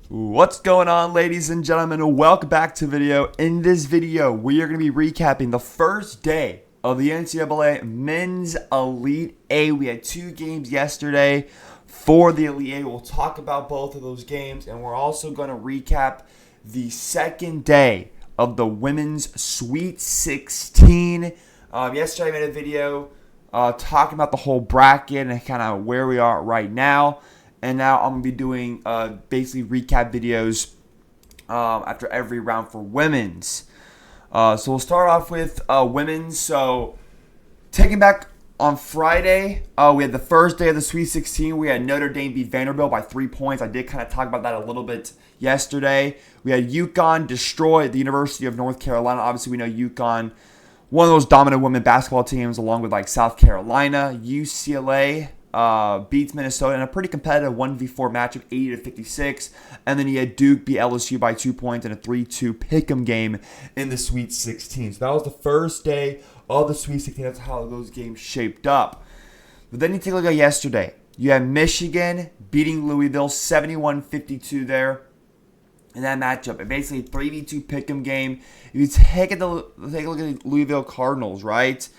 What's going on, ladies and gentlemen? Welcome back to the video. In this video, we are going to be recapping the first day of the NCAA Men's Elite Eight. We had two games yesterday for the Elite Eight. We'll talk about both of those games, and we're also going to recap the second day of the Women's Sweet 16. Yesterday, I made a video talking about the whole bracket and kind of where we are right now. And now I'm going to be doing basically recap videos after every round for women's. So we'll start off with women's. So taking back on Friday, we had the first day of the Sweet 16. We had Notre Dame beat Vanderbilt by 3 points. I did kind of talk about that a little bit yesterday. We had UConn destroy the University of North Carolina. Obviously, we know UConn, one of those dominant women basketball teams, along with like South Carolina. UCLA beats Minnesota in a pretty competitive 1v4 matchup, 80-56. And then you had Duke beat LSU by 2 points in a 3-2 pick'em game in the Sweet 16. So that was the first day of the Sweet 16. That's how those games shaped up. But then you take a look at yesterday. You had Michigan beating Louisville 71-52 there in that matchup. It basically 3v2 pick'em game. If you take a look at the Louisville Cardinals, right?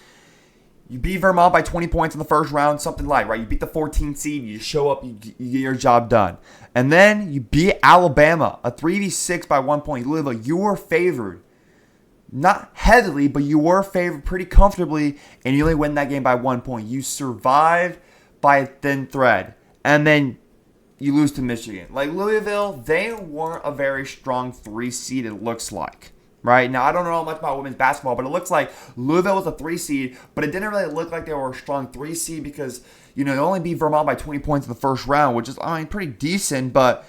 You beat Vermont by 20 points in the first round, something like, right? You beat the 14th seed, you show up, you get your job done. And then you beat Alabama, a 3v6 by 1 point. Louisville, you were favored. Not heavily, but you were favored pretty comfortably, and you only win that game by 1 point. You survive by a thin thread. And then you lose to Michigan. Like Louisville, they weren't a very strong 3 seed, it looks like. Right now, I don't know much about women's basketball, but it looks like Louisville was a 3 seed, but it didn't really look like they were a strong 3 seed because, you know, they only beat Vermont by 20 points in the first round, which is, I mean, pretty decent, but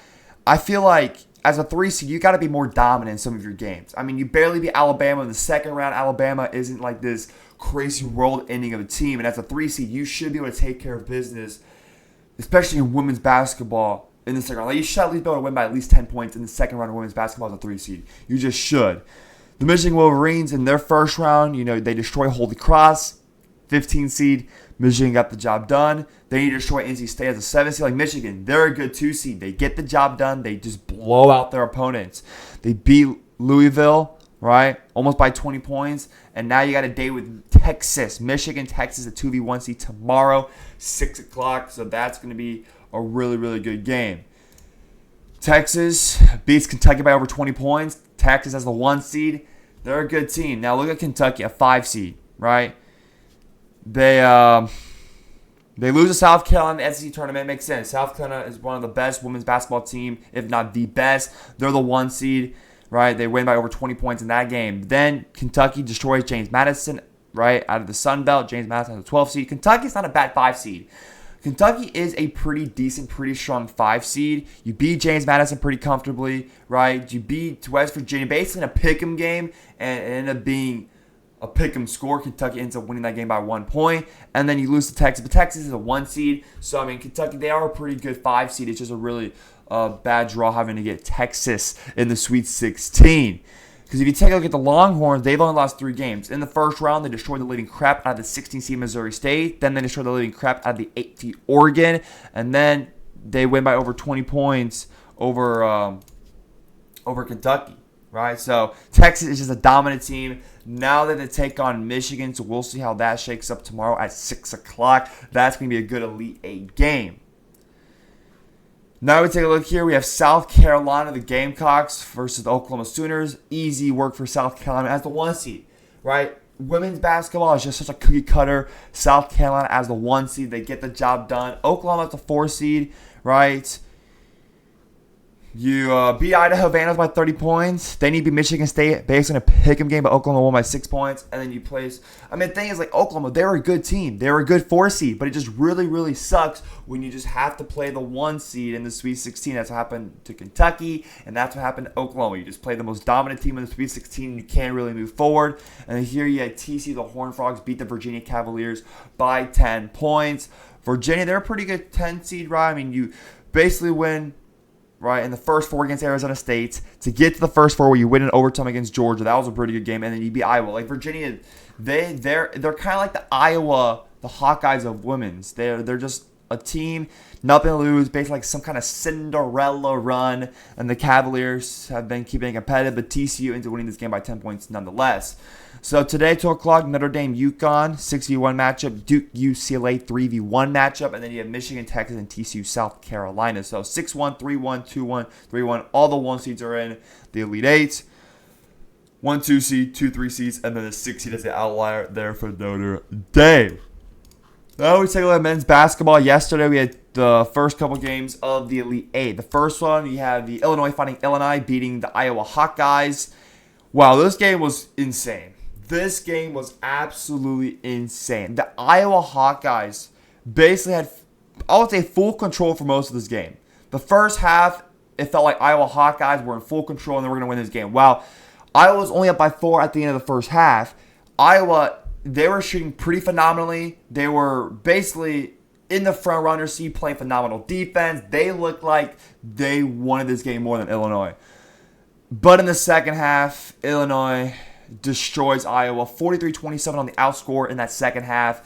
I feel like as a 3 seed, you got to be more dominant in some of your games. I mean, you barely beat Alabama in the second round. Alabama isn't like this crazy world-ending of a team, and as a 3 seed, you should be able to take care of business, especially in women's basketball. In the second round, like you should at least be able to win by at least 10 points in the second round of women's basketball as a 3 seed. You just should. The Michigan Wolverines in their first round, you know, they destroy Holy Cross, 15 seed. Michigan got the job done. They need to destroy NC State as a 7 seed. Like Michigan, they're a good 2 seed. They get the job done. They just blow out their opponents. They beat Louisville, right, almost by 20 points. And now you got a day with Texas. Michigan, Texas, a 2v1 seed tomorrow, 6 o'clock. So that's going to be a really, really good game. Texas beats Kentucky by over 20 points. Texas as the 1 seed. They're a good team. Now look at Kentucky, a 5 seed, right? They lose to South Carolina in the SEC tournament. Makes sense. South Carolina is one of the best women's basketball team, if not the best. They're the 1 seed, right? They win by over 20 points in that game. Then Kentucky destroys James Madison, right, out of the Sun Belt. James Madison has a 12 seed. Kentucky's not a bad 5 seed. Kentucky is a pretty decent, pretty strong 5 seed. You beat James Madison pretty comfortably, right? You beat West Virginia basically in a pick'em game, and it ended up being a pick'em score. Kentucky ends up winning that game by 1 point, and then you lose to Texas. But Texas is a 1 seed, so I mean Kentucky, they are a pretty good 5 seed. It's just a really bad draw having to get Texas in the Sweet 16. Because if you take a look at the Longhorns, they've only lost 3 games. In the first round, they destroyed the living crap out of the 16 seed Missouri State. Then they destroyed the living crap out of the 8 seed Oregon. And then they win by over 20 points over Kentucky, right? So Texas is just a dominant team. Now that they take on Michigan, so we'll see how that shakes up tomorrow at 6 o'clock. That's going to be a good Elite Eight game. Now we take a look here. We have South Carolina, the Gamecocks versus the Oklahoma Sooners. Easy work for South Carolina as the 1 seed, right? Women's basketball is just such a cookie cutter. South Carolina as the 1 seed, they get the job done. Oklahoma as the 4 seed, right? You beat Idaho Vandals by 30 points. Then you beat Michigan State based on a pick'em game, but Oklahoma won by 6 points. And then you place, I mean, the thing is, like, Oklahoma, they were a good team. They were a good 4 seed, but it just really, really sucks when you just have to play the 1 seed in the Sweet 16. That's what happened to Kentucky, and that's what happened to Oklahoma. You just play the most dominant team in the Sweet 16, and you can't really move forward. And then here you had TC, the Horned Frogs, beat the Virginia Cavaliers by 10 points. Virginia, they're a pretty good 10 seed, right? I mean, you basically win, right, in the first 4 against Arizona State. To get to the first 4 where you win in overtime against Georgia, that was a pretty good game. And then you beat Iowa. Like Virginia, they're kind of like the Iowa, the Hawkeyes of women's. They're just a team, nothing to lose, basically like some kind of Cinderella run, and the Cavaliers have been keeping it competitive, but TCU ends up winning this game by 10 points nonetheless. So today, 2 o'clock, Notre Dame, UConn, 6v1 matchup, Duke, UCLA, 3v1 matchup, and then you have Michigan, Texas, and TCU, South Carolina. So 6-1, 3-1, 2-1, 3-1, all the 1 seeds are in the Elite Eight. 1-2 seed, 2-3 seeds, and then the 6 seed is the outlier there for Notre Dame. Now we take a look at men's basketball. Yesterday we had the first couple games of the Elite Eight. The first one, you have the Illinois fighting Illinois beating the Iowa Hawkeyes. Wow, this game was insane. This game was absolutely insane. The Iowa Hawkeyes basically had, I would say, full control for most of this game. The first half, it felt like Iowa Hawkeyes were in full control and they were going to win this game. Wow, Iowa was only up by 4 at the end of the first half. Iowa, they were shooting pretty phenomenally. They were basically in the front runner seat playing phenomenal defense. They looked like they wanted this game more than Illinois. But in the second half, Illinois destroys Iowa 43-27 on the outscore in that second half.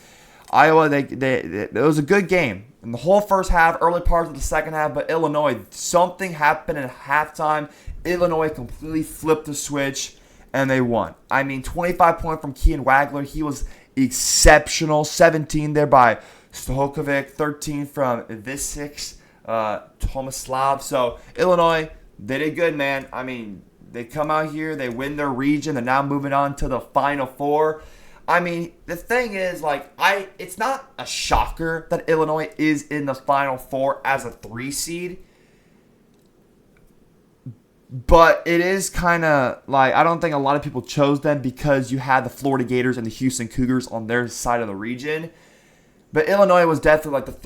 Iowa, it was a good game in the whole first half, early parts of the second half, but Illinois, something happened at halftime. Illinois completely flipped the switch and they won. I mean, 25 points from Kean Wagler. He was exceptional. 17 there by Stokovic, 13 from Visix, Tomislav. So Illinois, they did good, man. I mean, they come out here, they win their region, they're now moving on to the Final Four. I mean, the thing is, it's not a shocker that Illinois is in the Final Four as a 3 seed. But it is kind of like, I don't think a lot of people chose them because you had the Florida Gators and the Houston Cougars on their side of the region. But Illinois was definitely like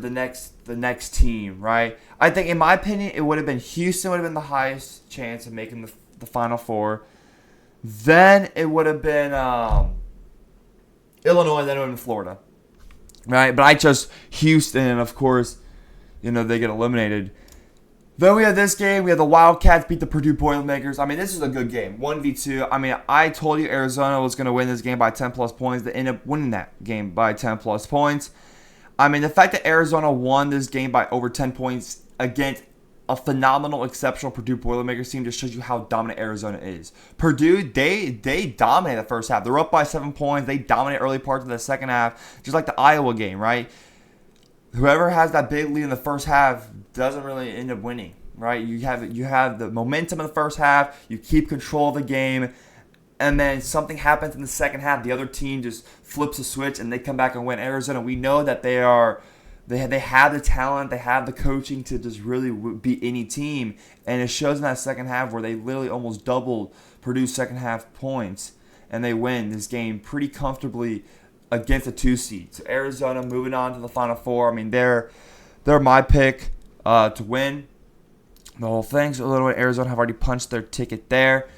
the next team, right? I think, in my opinion, it would have been Houston would have been the highest chance of making the Final Four. Then it would have been Illinois, and then it would have been Florida, right? But I chose Houston, and of course, they get eliminated. Then we have this game. We have the Wildcats beat the Purdue Boilermakers. I mean, this is a good game. 1v2. I mean, I told you Arizona was going to win this game by 10-plus points. They ended up winning that game by 10-plus points. I mean, the fact that Arizona won this game by over 10 points against a phenomenal, exceptional Purdue Boilermakers team just shows you how dominant Arizona is. Purdue, they dominated the first half. They were up by 7 points. They dominated early parts of the second half, just like the Iowa game, right? Whoever has that big lead in the first half doesn't really end up winning, right? You have the momentum in the first half. You keep control of the game, and then something happens in the second half. The other team just flips a switch, and they come back and win. Arizona, we know that they have the talent, they have the coaching to just really beat any team, and it shows in that second half where they literally almost doubled Purdue's second half points, and they win this game pretty comfortably against a 2 seed. So Arizona moving on to the Final Four. I mean, they're my pick to win the whole thing. So Illinois and Arizona have already punched their ticket there.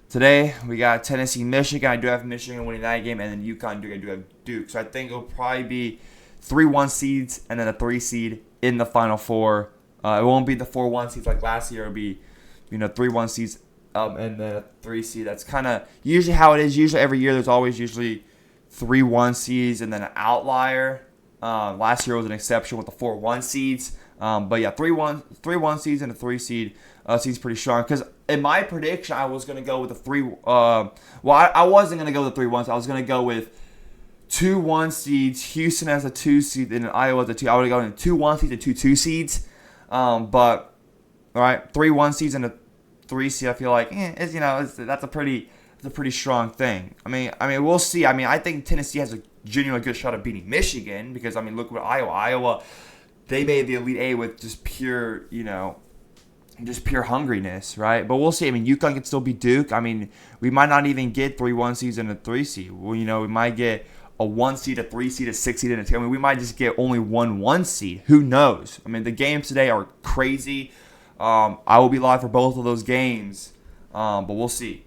Today we got Tennessee, Michigan. I do have Michigan winning that game, and then UConn, Duke. I do have Duke. So I think it'll probably be 3-1 seeds and then a 3 seed in the Final Four. It won't be the 4-1 seeds like last year. It'll be 3-1 seeds and then a 3 seed. That's kind of usually how it is. Usually every year there's always usually 3-1 seeds and then an outlier. Last year was an exception with the 4-1 seeds. But yeah, 3-1 seeds and a 3 seed seems pretty strong. Because in my prediction, I was going to go with the 3. I wasn't going to go with the 3-1. I was going to go with 2-1 seeds, Houston as a 2 seed, and Iowa as a 2. I would have gone in 2-1 seeds and 2 seeds. But all right, 3-1 seeds and a 3 seed. I feel like that's a pretty strong thing. I mean, we'll see. I mean, I think Tennessee has a genuinely good shot at beating Michigan because, I mean, look what Iowa, they made the Elite Eight with just pure hungriness, right? But we'll see. I mean, UConn can still beat Duke. I mean, we might not even get 3-1 seeds and a 3 seed. Well, we might get a 1 seed, a 3 seed, a 6 seed, and a 2. I mean, we might just get only 1 seed. Who knows? I mean, the games today are crazy. I will be live for both of those games, but we'll see.